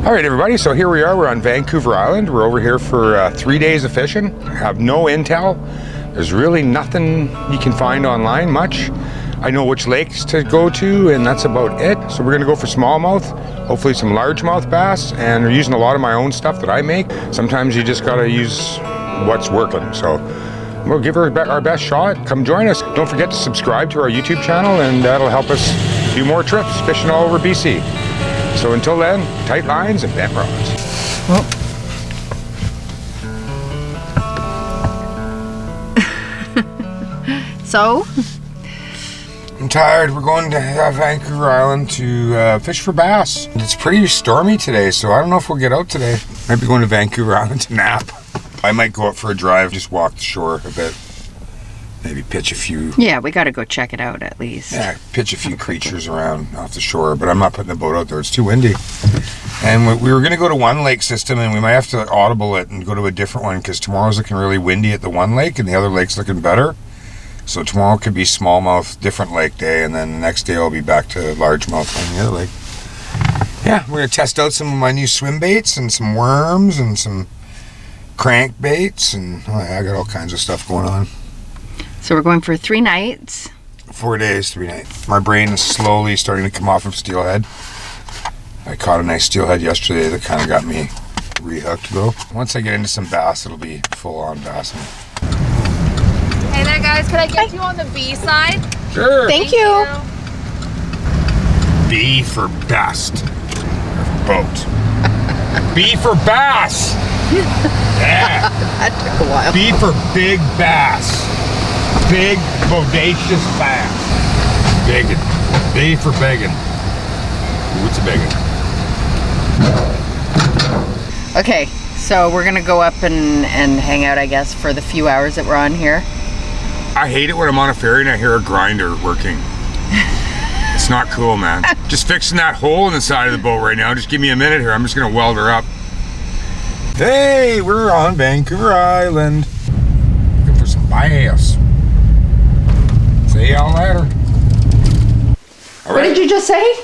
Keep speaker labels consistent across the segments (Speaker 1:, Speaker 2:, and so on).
Speaker 1: All right, everybody, so here we are. We're on Vancouver Island. We're over here for 3 days of fishing. I have no intel. There's really nothing you can find online much. I know which lakes to go to, and that's about it. So we're gonna go for smallmouth, hopefully some largemouth bass, and we're using a lot of my own stuff that I make. Sometimes you just gotta use what's working. So we'll give her our best shot. Come join us. Don't forget to subscribe to our YouTube channel, and that'll help us do more trips fishing all over BC. So until then, tight lines and bent rods.
Speaker 2: Well. So?
Speaker 1: I'm tired. We're going to Vancouver Island to fish for bass. It's pretty stormy today, so I don't know if we'll get out today. Might be going to Vancouver Island to nap. I might go out for a drive, just walk the shore a bit. Maybe pitch a few.
Speaker 2: Yeah, we got to go check it out at least.
Speaker 1: Yeah, pitch a few creatures around off the shore, but I'm not putting the boat out there. It's too windy. And we were going to go to one lake system, and we might have to audible it and go to a different one because tomorrow's looking really windy at the one lake, and the other lake's looking better. So tomorrow could be smallmouth, different lake day, and then the next day I'll be back to largemouth on the other lake. Yeah, we're going to test out some of my new swim baits and some worms and some crankbaits, and oh yeah, I got all kinds of stuff going on.
Speaker 2: So we're going for 3 nights.
Speaker 1: 4 days, 3 nights. My brain is slowly starting to come off of steelhead. I caught a nice steelhead yesterday that kind of got me rehooked though. Once I get into some bass, it'll be full on bassing.
Speaker 3: Hey there guys, can I get you on the B side?
Speaker 1: Sure.
Speaker 2: Thank you.
Speaker 1: B for best. Boat. B for bass. Yeah.
Speaker 2: That took a while.
Speaker 1: B for big bass. Big, bodacious bass. Biggin. B for biggin. What's a biggin?
Speaker 2: Okay, so we're gonna go up and hang out, I guess, for the few hours that we're on here.
Speaker 1: I hate it when I'm on a ferry and I hear a grinder working. It's not cool, man. Just fixing that hole in the side of the boat right now. Just give me a minute here. I'm just gonna weld her up. Hey, we're on Vancouver Island. Looking for some bass. See y'all later.
Speaker 2: What did you just say?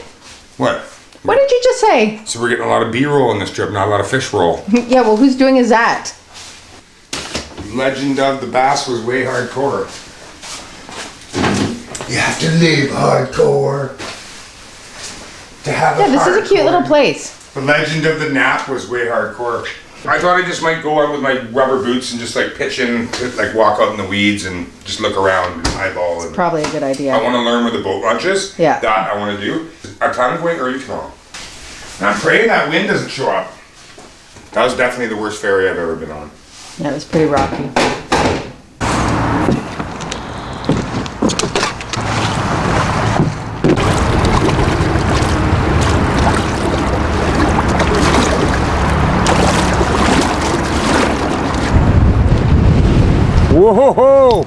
Speaker 1: What?
Speaker 2: What did you just say?
Speaker 1: So we're getting a lot of B-roll on this trip, not a lot of fish roll.
Speaker 2: Yeah, well, who's doing is that?
Speaker 1: Legend of the bass was way hardcore. You have to live hardcore to have
Speaker 2: Yeah, this is a cute little place.
Speaker 1: The legend of the nap was way hardcore. I thought I just might go out with my rubber boots and just like pitch in, like walk out in the weeds and just look around and eyeball. And
Speaker 2: Probably a good idea.
Speaker 1: I want to learn where the boat launch is.
Speaker 2: Yeah.
Speaker 1: That I want to do. I plan on going early tomorrow. And I'm praying that wind doesn't show up. That was definitely the worst ferry I've ever been on.
Speaker 2: Yeah, it was pretty rocky.
Speaker 1: Whoa!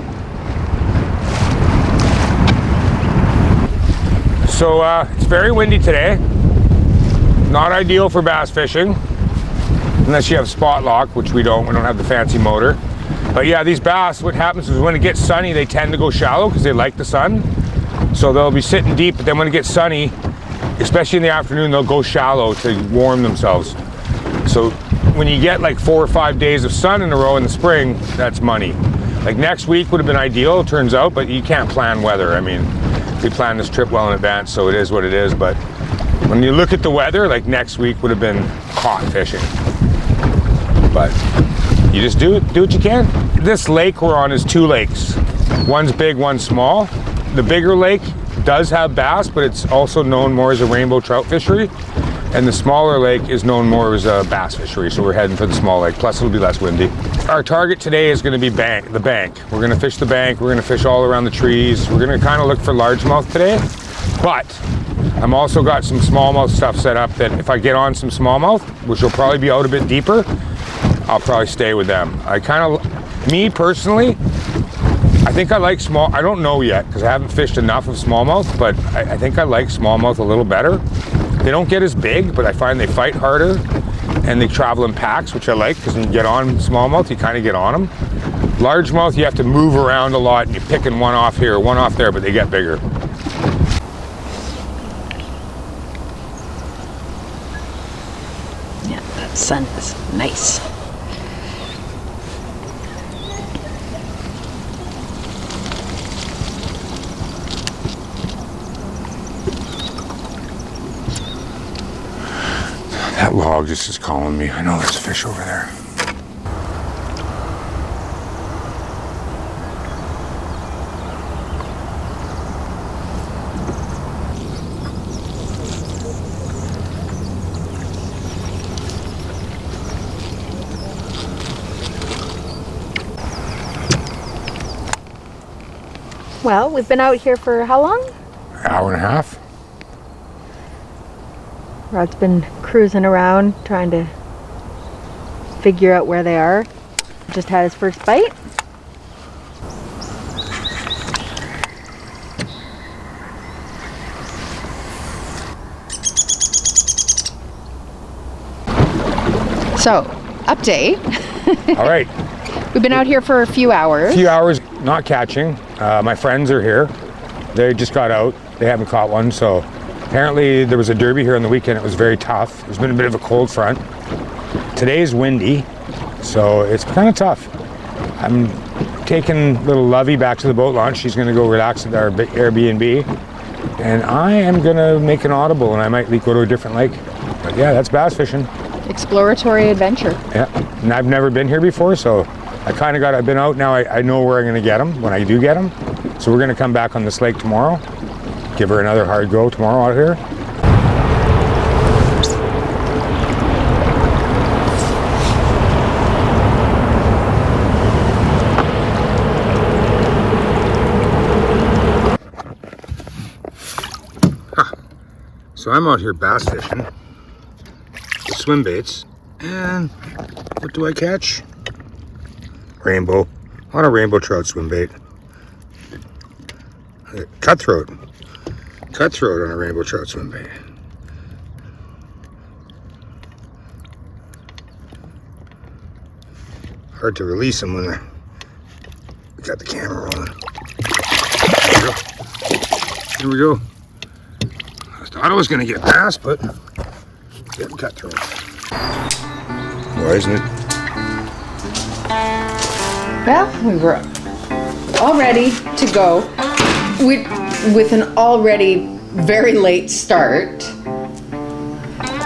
Speaker 1: So it's very windy today. Not ideal for bass fishing, unless you have spot lock, which we don't. We don't have the fancy motor. But yeah, these bass, what happens is when it gets sunny, they tend to go shallow because they like the sun. So they'll be sitting deep, but then when it gets sunny, especially in the afternoon, they'll go shallow to warm themselves. So when you get like 4 or 5 days of sun in a row in the spring, that's money. Like next week would have been ideal, it turns out, but you can't plan weather. I mean, we planned this trip well in advance, so it is what it is. But when you look at the weather, like next week would have been hot fishing. But you just do what you can. This lake we're on is 2 lakes. One's big, one's small. The bigger lake does have bass, but it's also known more as a rainbow trout fishery. And the smaller lake is known more as a bass fishery, so we're heading for the small lake, plus it'll be less windy. Our target today is going to be the bank. We're going to fish the bank, we're going to fish all around the trees. We're going to kind of look for largemouth today, but I'm also got some smallmouth stuff set up that if I get on some smallmouth, which will probably be out a bit deeper, I'll probably stay with them. Me personally, I think I like small, I don't know yet because I haven't fished enough of smallmouth, but I think I like smallmouth a little better. They don't get as big, but I find they fight harder and they travel in packs, which I like because when you get on smallmouth, you kind of get on them. Largemouth, you have to move around a lot and you're picking one off here, one off there, but they get bigger.
Speaker 2: Sun is nice.
Speaker 1: That log just is calling me. I know there's a fish over there.
Speaker 3: Well, we've been out here for how long?
Speaker 1: An hour and a half.
Speaker 3: Rod's been cruising around trying to figure out where they are. Just had his first bite.
Speaker 2: So, update.
Speaker 1: All right.
Speaker 2: We've been out here for a few hours.
Speaker 1: A few hours not catching. My friends are here. They just got out. They haven't caught one, so apparently there was a derby here on the weekend. It was very tough. There's been a bit of a cold front. Today's windy, so it's kind of tough. I'm taking little Lovey back to the boat launch. She's going to go relax at our Airbnb, and I am going to make an audible, and I might go to a different lake. But yeah, that's bass fishing.
Speaker 2: Exploratory adventure.
Speaker 1: Yeah, and I've never been here before, so I've been out now. I know where I'm going to get them when I do get them. So we're going to come back on this lake tomorrow. Give her another hard go tomorrow out here. So I'm out here bass fishing with swim baits, and what do I catch? Rainbow. On a rainbow trout swim bait. Cutthroat. Cutthroat on a rainbow trout swim bait. Hard to release them when we got the camera rolling. Here we go. I thought I was going to get bass, but getting cutthroat. Why isn't it?
Speaker 2: Well, we were all ready to go with an already very late start.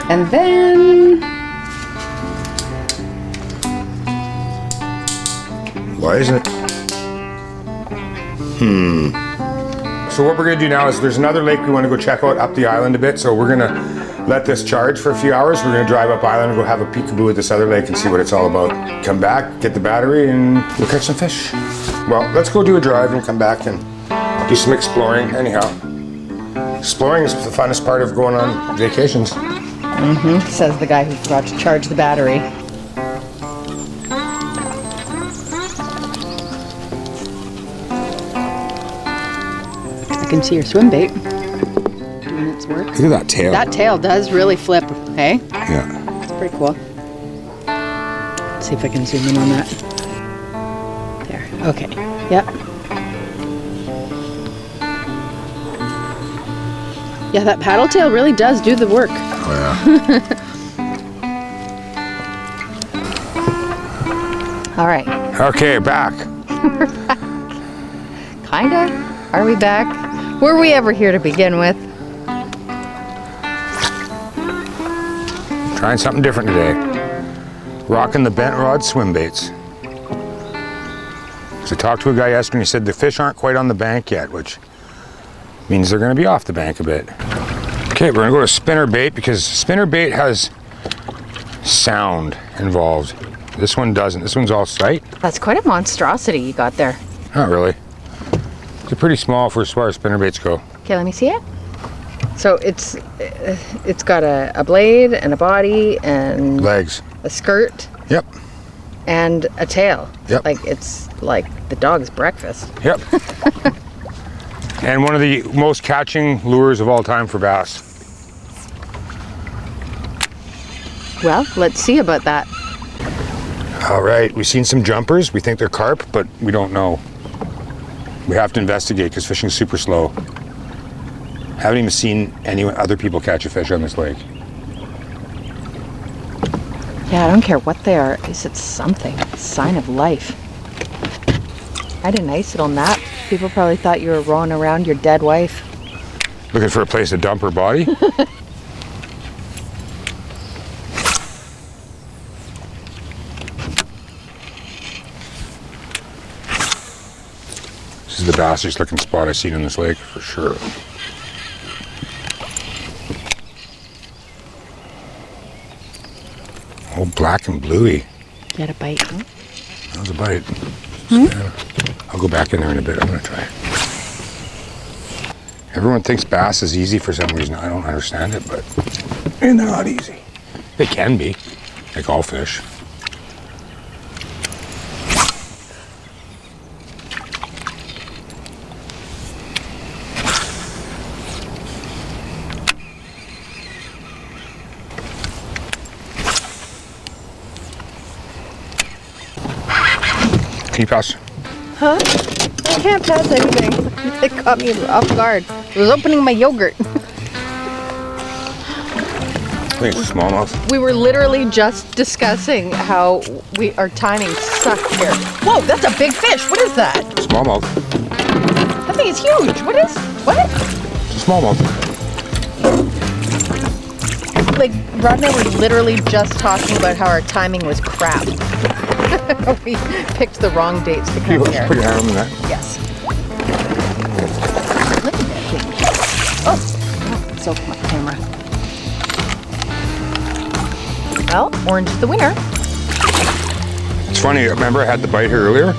Speaker 2: And then...
Speaker 1: Why isn't it? So what we're gonna do now is there's another lake we want to go check out up the island a bit. So we're gonna let this charge for a few hours. We're gonna drive up island and go have a peekaboo at this other lake and see what it's all about. Come back, get the battery, and we'll catch some fish. Well, let's go do a drive and come back and do some exploring. Anyhow, exploring is the funnest part of going on vacations.
Speaker 2: Says the guy who forgot to charge the battery. I can see your swim bait doing its work.
Speaker 1: Look at that tail.
Speaker 2: That tail does really flip, hey?
Speaker 1: Yeah.
Speaker 2: It's pretty cool. Let's see if I can zoom in on that. There, okay, yep. Yeah, that paddle tail really does do the work.
Speaker 1: Oh, yeah.
Speaker 2: All right.
Speaker 1: Okay, back.
Speaker 2: Kinda. Are we back? Were we ever here to begin with?
Speaker 1: Trying something different today. Rocking the bent rod swim baits. So I talked to a guy yesterday and he said the fish aren't quite on the bank yet, which means they're gonna be off the bank a bit. Okay, we're gonna go to spinner bait because spinner bait has sound involved. This one doesn't. This one's all sight.
Speaker 2: That's quite a monstrosity you got there.
Speaker 1: Not really. It's pretty small for as far as spinner baits go.
Speaker 2: Okay, let me see it. So it's got a blade and a body and
Speaker 1: Legs.
Speaker 2: a skirt.
Speaker 1: Yep.
Speaker 2: And a tail.
Speaker 1: Yep.
Speaker 2: Like it's like the dog's breakfast.
Speaker 1: Yep. And one of the most catching lures of all time for bass.
Speaker 2: Well, let's see about that.
Speaker 1: All right, we've seen some jumpers. We think they're carp, but we don't know. We have to investigate because fishing's super slow. Haven't even seen any other people catch a fish on this lake.
Speaker 2: Yeah, I don't care what they are. At least it's something. It's a sign of life. I had a nice little nap. People probably thought you were rolling around your dead wife.
Speaker 1: Looking for a place to dump her body? This is the bassiest looking spot I've seen in this lake for sure. Oh, black and bluey.
Speaker 2: You had a bite, huh?
Speaker 1: That was a bite. Yeah. I'll go back in there in a bit. I'm gonna try it. Everyone thinks bass is easy for some reason. I don't understand it, but they're not easy. They can be, like all fish. Can you pass?
Speaker 2: Huh? I can't pass anything. It caught me off guard. I was opening my yogurt.
Speaker 1: I think it's a smallmouth.
Speaker 2: We were literally just discussing how our timing sucked here. Whoa, that's a big fish. What is that?
Speaker 1: Smallmouth.
Speaker 2: That thing is huge. What?
Speaker 1: It's a smallmouth.
Speaker 2: Like, Rod and I were literally just talking about how our timing was crap. We picked the wrong dates to come here.
Speaker 1: Put your hand on that.
Speaker 2: Yes. Look at that thing. Oh, soak my camera. Well, orange is the winner.
Speaker 1: It's funny, remember I had the bite here earlier?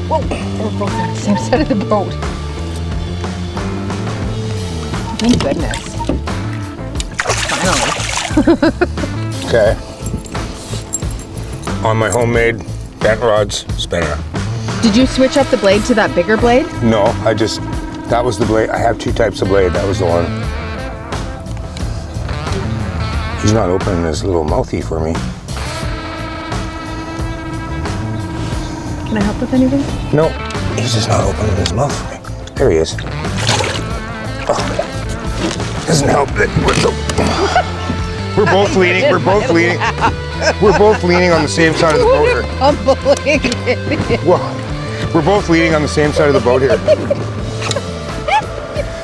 Speaker 2: Whoa, we're both on the same side of the boat. Thank goodness. Finally.
Speaker 1: Okay. On my homemade bent rods spinner.
Speaker 2: Did you switch up the blade to that bigger blade?
Speaker 1: No, that was the blade. I have two types of blade. That was the one. He's not opening his little mouthy for me.
Speaker 2: Can I help with anything?
Speaker 1: No, he's just not opening his mouth for me. There he is. Oh, doesn't help that we're both leaning. We're both leaning. We're both leaning on the same side of the boat here. Well, we're both leaning on the same side of the boat here.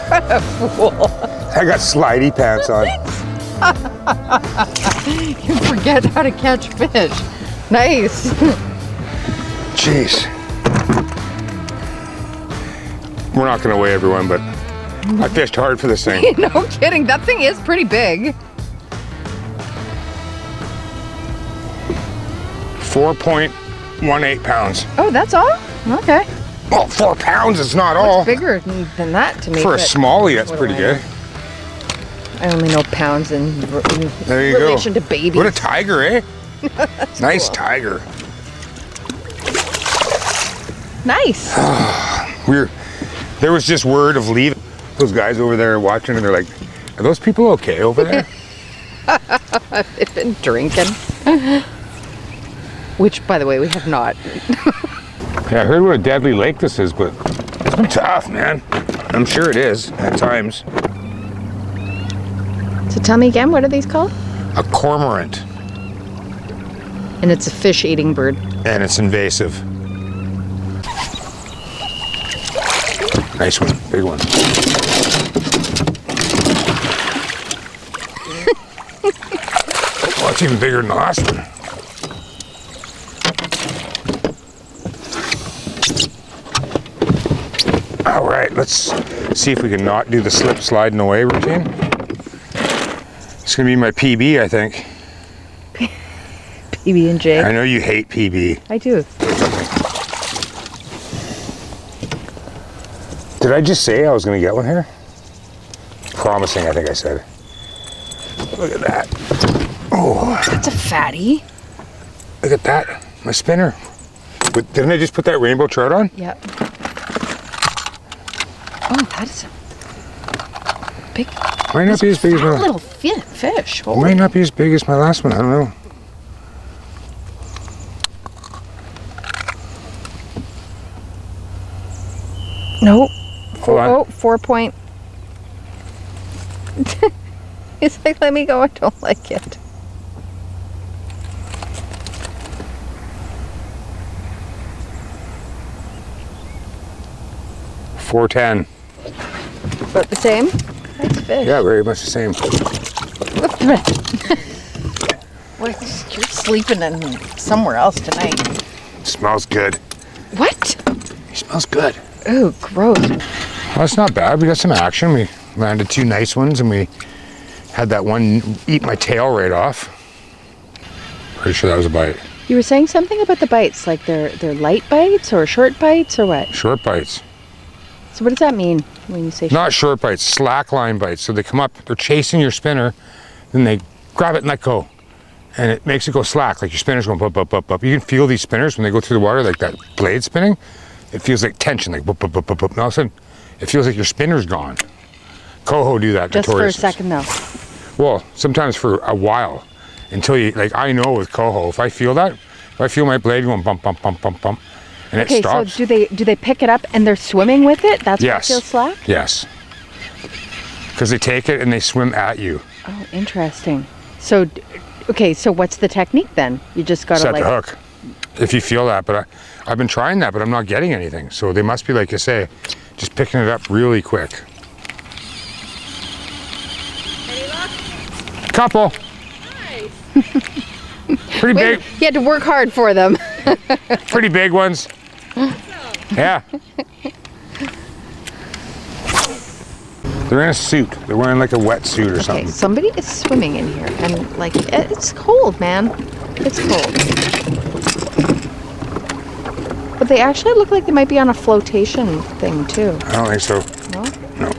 Speaker 2: What a fool.
Speaker 1: I got slidey pants on.
Speaker 2: You forget how to catch fish. Nice.
Speaker 1: Jeez. We're not gonna weigh everyone, but I fished hard for this thing.
Speaker 2: No kidding. That thing is pretty big.
Speaker 1: 4.18 pounds.
Speaker 2: Oh, that's all? Okay.
Speaker 1: Well, 4 pounds is not all.
Speaker 2: It's bigger than that to me.
Speaker 1: For a
Speaker 2: but
Speaker 1: smallie, that's
Speaker 2: what
Speaker 1: pretty
Speaker 2: do I
Speaker 1: good.
Speaker 2: know? I only know pounds in
Speaker 1: There you
Speaker 2: relation
Speaker 1: go.
Speaker 2: to babies.
Speaker 1: What a tiger, eh? Nice
Speaker 2: cool.
Speaker 1: tiger.
Speaker 2: Nice.
Speaker 1: There was just word of leaving. Those guys over there watching, and they're like, "Are those people okay over there?"
Speaker 2: They've been drinking. Which, by the way, we have not.
Speaker 1: Yeah, I heard what a deadly lake this is, but it's been tough, man. I'm sure it is at times.
Speaker 2: So tell me again, what are these called?
Speaker 1: A cormorant,
Speaker 2: And it's a fish-eating bird.
Speaker 1: and it's invasive. Nice one, big one. Oh, it's even bigger than the last one. All right, let's see if we can not do the slip, slide, and away routine. It's gonna be my PB, I think.
Speaker 2: PB&J.
Speaker 1: I know you hate PB.
Speaker 2: I do.
Speaker 1: Did I just say I was gonna get one here? Promising, I think I said. Look at that. Oh,
Speaker 2: That's a fatty.
Speaker 1: look at that. My spinner. But didn't I just put that rainbow trout on?
Speaker 2: Yep. Oh, that is a big.
Speaker 1: Might not be as big as my.
Speaker 2: Little fish.
Speaker 1: It might not be as big as my last one. I don't know.
Speaker 2: No.
Speaker 1: Hold on.
Speaker 2: 4 point. He's like, let me go, I don't like it.
Speaker 1: $4.10.
Speaker 2: About the same? Nice fish.
Speaker 1: Yeah, very much the same.
Speaker 2: What? You're sleeping in somewhere else tonight.
Speaker 1: Smells good.
Speaker 2: What?
Speaker 1: It smells good.
Speaker 2: Oh, gross.
Speaker 1: Well, it's not bad. We got some action. We landed 2 nice ones, and we had that one eat my tail right off. Pretty sure that was a bite.
Speaker 2: You were saying something about the bites, like they're light bites or short bites or what?
Speaker 1: Short bites.
Speaker 2: So what does that mean when you say
Speaker 1: Not short bites, slack line bites. So they come up, they're chasing your spinner, then they grab it and let go. And it makes it go slack, like your spinner's going bop, bop, bop, bop. You can feel these spinners when they go through the water, like that blade spinning. It feels like tension, like bop, bop, bop, bop, bop. And all of a sudden, it feels like your spinner's gone. Coho do that.
Speaker 2: Just for a second though?
Speaker 1: Well, sometimes for a while. Until you, like I know with coho, if I feel that, if I feel my blade going bump, bump, bump, bump, bump, and it stops.
Speaker 2: So do they pick it up and they're swimming with it? That's
Speaker 1: Yes.
Speaker 2: what feels slack?
Speaker 1: Yes. Because they take it and they swim at you.
Speaker 2: Oh, interesting. So, okay, so what's the technique then? You just gotta
Speaker 1: Set
Speaker 2: like...
Speaker 1: the hook. If you feel that, but I've been trying that, but I'm not getting anything. So they must be, like you say, just picking it up really quick.
Speaker 4: Any luck?
Speaker 1: Couple.
Speaker 4: Nice.
Speaker 1: Pretty big,
Speaker 2: You had to work hard for them.
Speaker 1: pretty big ones. Yeah. They're in a suit. They're wearing like a wetsuit or
Speaker 2: Okay,
Speaker 1: something.
Speaker 2: somebody is swimming in here and like, it's cold, man. It's cold. But they actually look like they might be on a flotation thing too.
Speaker 1: I don't think so.
Speaker 2: No?
Speaker 1: No.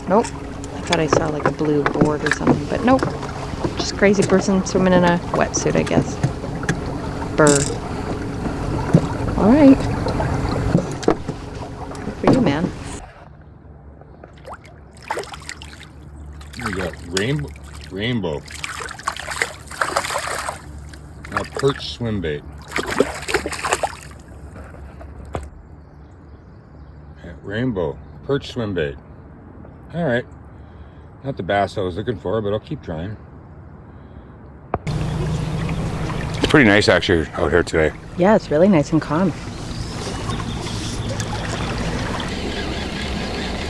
Speaker 2: Nope. I thought I saw like a blue board or something, but nope. Just crazy person swimming in a wetsuit, I guess. Burr. All right. Good for you, man.
Speaker 1: We got rainbow. Now perch swim bait. Yeah, rainbow perch swim bait. All right. Not the bass I was looking for, but I'll keep trying. It's pretty nice actually out here today.
Speaker 2: Yeah, it's really nice and calm.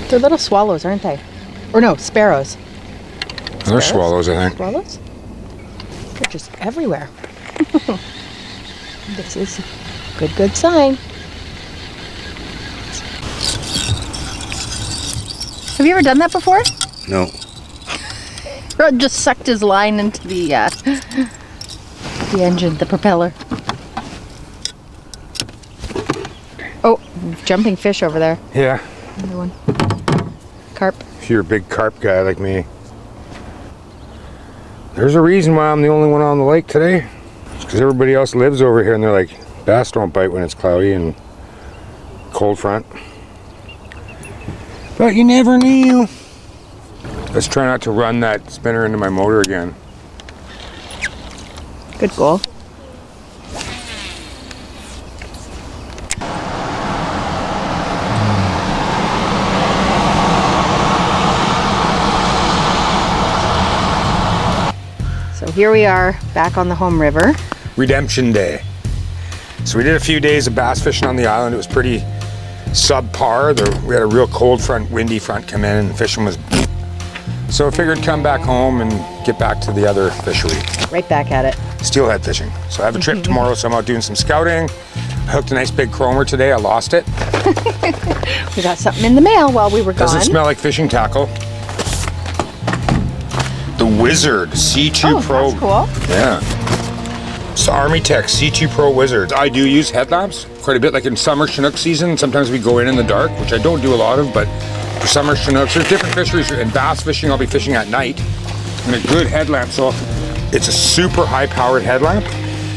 Speaker 2: They're little swallows, aren't they? Or no, sparrows.
Speaker 1: They're swallows, I think.
Speaker 2: Swallows? They're just everywhere. This is a good sign. Have you ever done that before?
Speaker 1: No.
Speaker 2: Rod just sucked his line into the engine, the propeller. Oh, jumping fish over there.
Speaker 1: Yeah.
Speaker 2: Another one. Carp.
Speaker 1: If you're a big carp guy like me. There's a reason why I'm the only one on the lake today. It's because everybody else lives over here and they're like, bass don't bite when it's cloudy and cold front. But you never knew. Let's try not to run that spinner into my motor again.
Speaker 2: Good goal. So here we are, back on the home river.
Speaker 1: Redemption Day. So we did a few days of bass fishing on the island. It was pretty subpar. We had a real cold front, windy front come in and the fishing was... So I figured come back home and get back to the other fishery.
Speaker 2: Right back at it.
Speaker 1: Steelhead fishing. So I have a trip tomorrow, so I'm out doing some scouting. I hooked a nice big chromer today. I lost it.
Speaker 2: We got something in the mail while we were gone.
Speaker 1: Doesn't smell like fishing tackle. The Wizard C2 Pro.
Speaker 2: That's cool.
Speaker 1: Yeah. It's the armytek C2 Pro Wizards. I do use headlamps quite a bit, like in summer Chinook season. Sometimes we go in the dark, which I don't do a lot of, but for summer Chinooks, there's different fisheries. In bass fishing, I'll be fishing at night. And a good headlamp, so it's a super high-powered headlamp.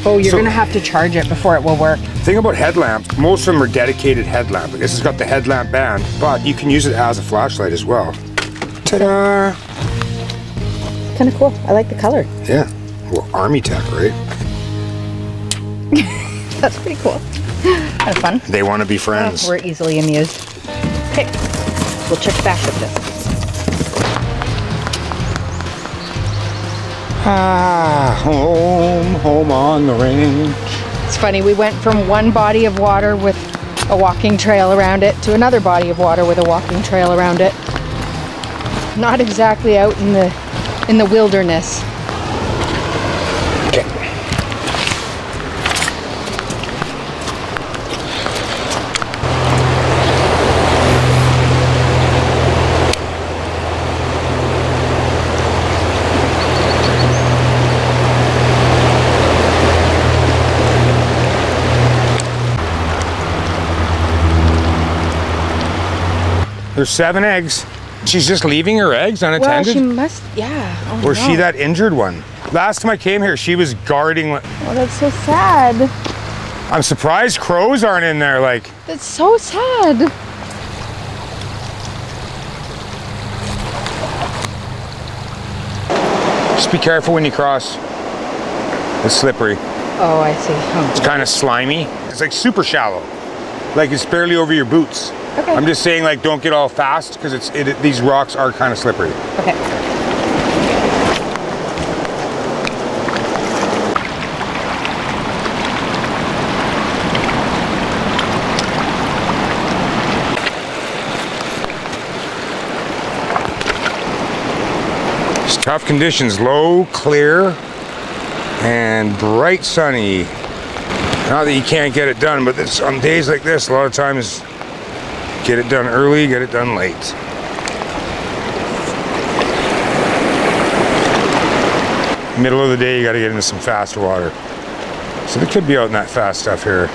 Speaker 2: Oh, you're gonna have to charge it before it will work.
Speaker 1: The thing about headlamps, most of them are dedicated headlamp. This has got the headlamp band, but you can use it as a flashlight as well. Ta-da!
Speaker 2: Kind of cool. I like the color.
Speaker 1: Yeah. Well, armytek, right?
Speaker 2: That's pretty cool. Kind of fun.
Speaker 1: They want to be friends.
Speaker 2: We're easily amused. Okay, we'll check back with this.
Speaker 1: Home on the range.
Speaker 2: It's funny, we went from one body of water with a walking trail around it to another body of water with a walking trail around it. Not exactly out in the wilderness.
Speaker 1: Okay. There's 7 eggs. She's just leaving her eggs
Speaker 2: Well,
Speaker 1: unattended?
Speaker 2: she must, yeah. Oh,
Speaker 1: Or is she
Speaker 2: no.
Speaker 1: that injured one? Last time I came here, she was guarding.
Speaker 2: Oh, that's so sad.
Speaker 1: I'm surprised crows aren't in there. Like,
Speaker 2: That's so sad.
Speaker 1: just be careful when you cross. It's slippery.
Speaker 2: Oh, I see.
Speaker 1: It's
Speaker 2: Oh.
Speaker 1: kind of slimy. It's like super shallow. Like it's barely over your boots.
Speaker 2: Okay.
Speaker 1: I'm just saying, like, don't get all fast because these rocks are kind of slippery.
Speaker 2: Okay.
Speaker 1: It's tough conditions, low, clear, and bright sunny. Not that you can't get it done, but it's on days like this, a lot of times, get it done early, get it done late. Middle of the day, you got to get into some faster water. So they could be out in that fast stuff here.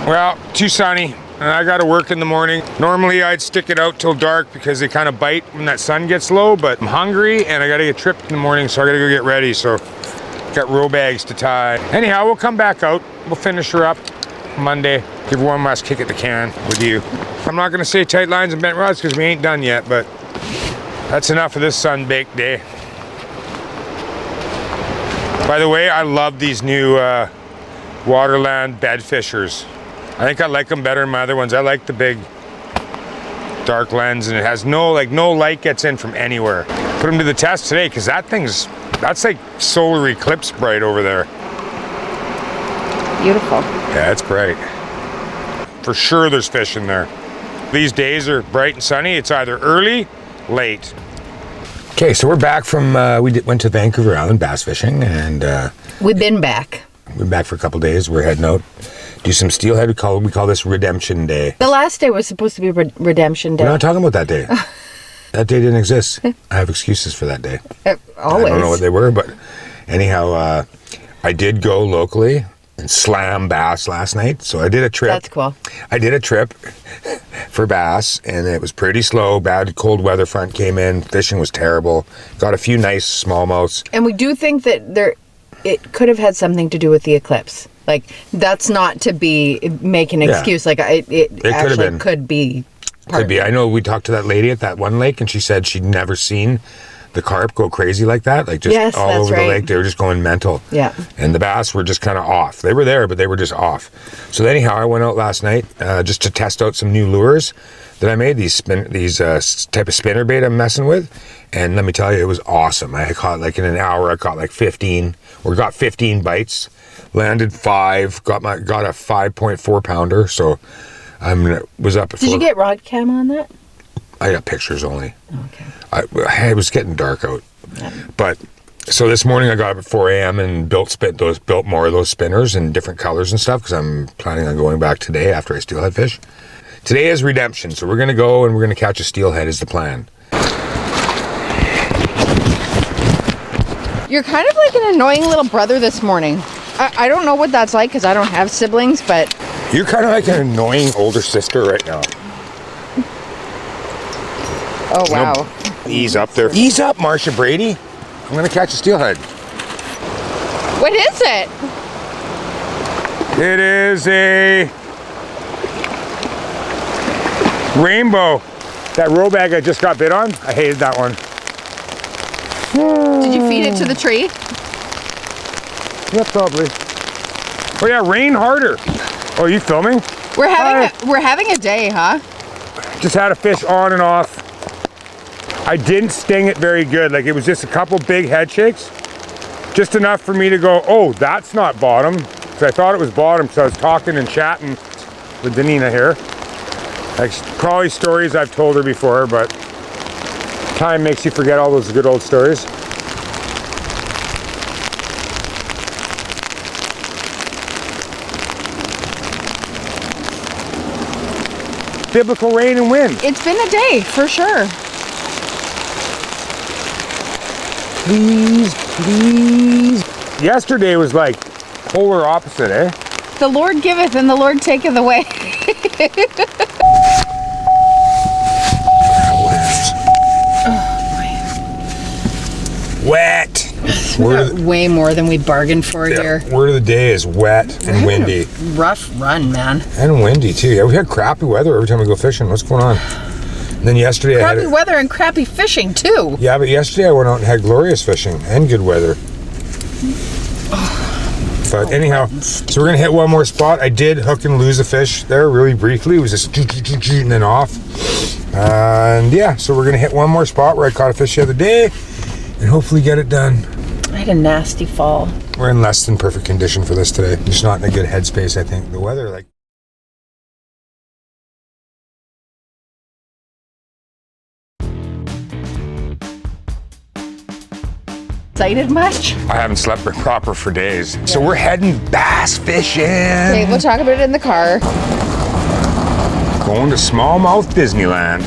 Speaker 1: Well, too sunny. And I got to work in the morning. Normally I'd stick it out till dark because they kind of bite when that sun gets low, but I'm hungry and I got to get tripped in the morning, so I got to go get ready. So got row bags to tie. Anyhow, we'll come back out. We'll finish her up Monday. Give her one last kick at the can with you. I'm not going to say tight lines and bent rods because we ain't done yet, but that's enough of this sun-baked day. By the way, I love these new Waterland bed fishers. I think I like them better than my other ones. I like the big dark lens, and it has no light gets in from anywhere. Put them to the test today because that's like solar eclipse bright over there.
Speaker 2: Beautiful.
Speaker 1: Yeah, it's bright. For sure there's fish in there. These days are bright and sunny. It's either early, late. Okay, so we're back from, went to Vancouver Island bass fishing, and
Speaker 2: We've been back.
Speaker 1: we're back for a couple days. We're heading out, do some steelhead. We call this Redemption Day.
Speaker 2: The last day was supposed to be Redemption Day.
Speaker 1: We're not talking about that day. That day didn't exist. I have excuses for that day.
Speaker 2: Always.
Speaker 1: I don't know what they were, but anyhow, I did go locally and slam bass last night. So I did a trip.
Speaker 2: That's cool.
Speaker 1: I did a trip for bass, and it was pretty slow. Bad cold weather front came in. Fishing was terrible. Got a few nice smallmouths.
Speaker 2: And we do think that it could have had something to do with the eclipse. Like, that's not to make an
Speaker 1: Yeah.
Speaker 2: excuse. Like, it
Speaker 1: could have
Speaker 2: actually
Speaker 1: been.
Speaker 2: could be.
Speaker 1: Could be. I know we talked to that lady at that one lake, and she said she'd never seen the carp go crazy like that. Like, just
Speaker 2: Yes,
Speaker 1: all
Speaker 2: that's
Speaker 1: over
Speaker 2: right.
Speaker 1: the lake. They were just going mental.
Speaker 2: Yeah.
Speaker 1: And the bass were just kind of off. They were there, but they were just off. So anyhow, I went out last night just to test out some new lures that I made. These type of spinner bait I'm messing with. And let me tell you, it was awesome. I caught, like, in an hour, I caught like 15, or got 15 bites. Landed 5, got a 5.4 pounder. So was up.
Speaker 2: Did you get rod cam on that?
Speaker 1: I got pictures only.
Speaker 2: Okay.
Speaker 1: It was getting dark out.
Speaker 2: Yeah.
Speaker 1: But so this morning I got up at 4 a.m. and built more of those spinners in different colors and stuff, because I'm planning on going back today after I steelhead fish. Today is Redemption, so we're gonna go and we're gonna catch a steelhead is the plan.
Speaker 2: You're kind of like an annoying little brother this morning. I don't know what that's like because I don't have siblings, but
Speaker 1: You're kind of like an annoying older sister right now.
Speaker 2: oh wow.
Speaker 1: Ease up there. Ease up, Marcia Brady. I'm gonna catch a steelhead.
Speaker 2: What is it?
Speaker 1: It is a rainbow. That row bag I just got bit on, I hated that one.
Speaker 2: Did you feed it to the tree?
Speaker 1: Yeah, probably. Oh yeah, rain harder. Oh, you filming?
Speaker 2: We're having a day, huh?
Speaker 1: Just had a fish on and off. I didn't sting it very good. Like, it was just a couple big head shakes. Just enough for me to go, oh, that's not bottom. Because I thought it was bottom because I was talking and chatting with Danena here. Like, probably stories I've told her before, but time makes you forget all those good old stories. Biblical rain and wind.
Speaker 2: It's been a day, for sure.
Speaker 1: Please, please. Yesterday was like polar opposite, eh?
Speaker 2: The Lord giveth and the Lord taketh away.
Speaker 1: Wet.
Speaker 2: Way more than we bargained for here.
Speaker 1: Word of the day is wet and windy.
Speaker 2: Rough run, man.
Speaker 1: And windy too. Yeah, we had crappy weather every time we go fishing. What's going on? And then yesterday
Speaker 2: Crappy weather and crappy fishing too.
Speaker 1: Yeah, but yesterday I went out and had glorious fishing and good weather. But anyhow, so we're gonna hit one more spot. I did hook and lose a fish there really briefly. It was just and then off. And yeah, so we're gonna hit one more spot where I caught a fish the other day and hopefully get it done.
Speaker 2: I had a nasty fall.
Speaker 1: We're in less than perfect condition for this today. Just not in a good headspace, I think. The weather, like.
Speaker 2: Excited much?
Speaker 1: I haven't slept proper for days. So we're heading bass fishing.
Speaker 2: Okay, we'll talk about it in the car.
Speaker 1: Going to smallmouth Disneyland.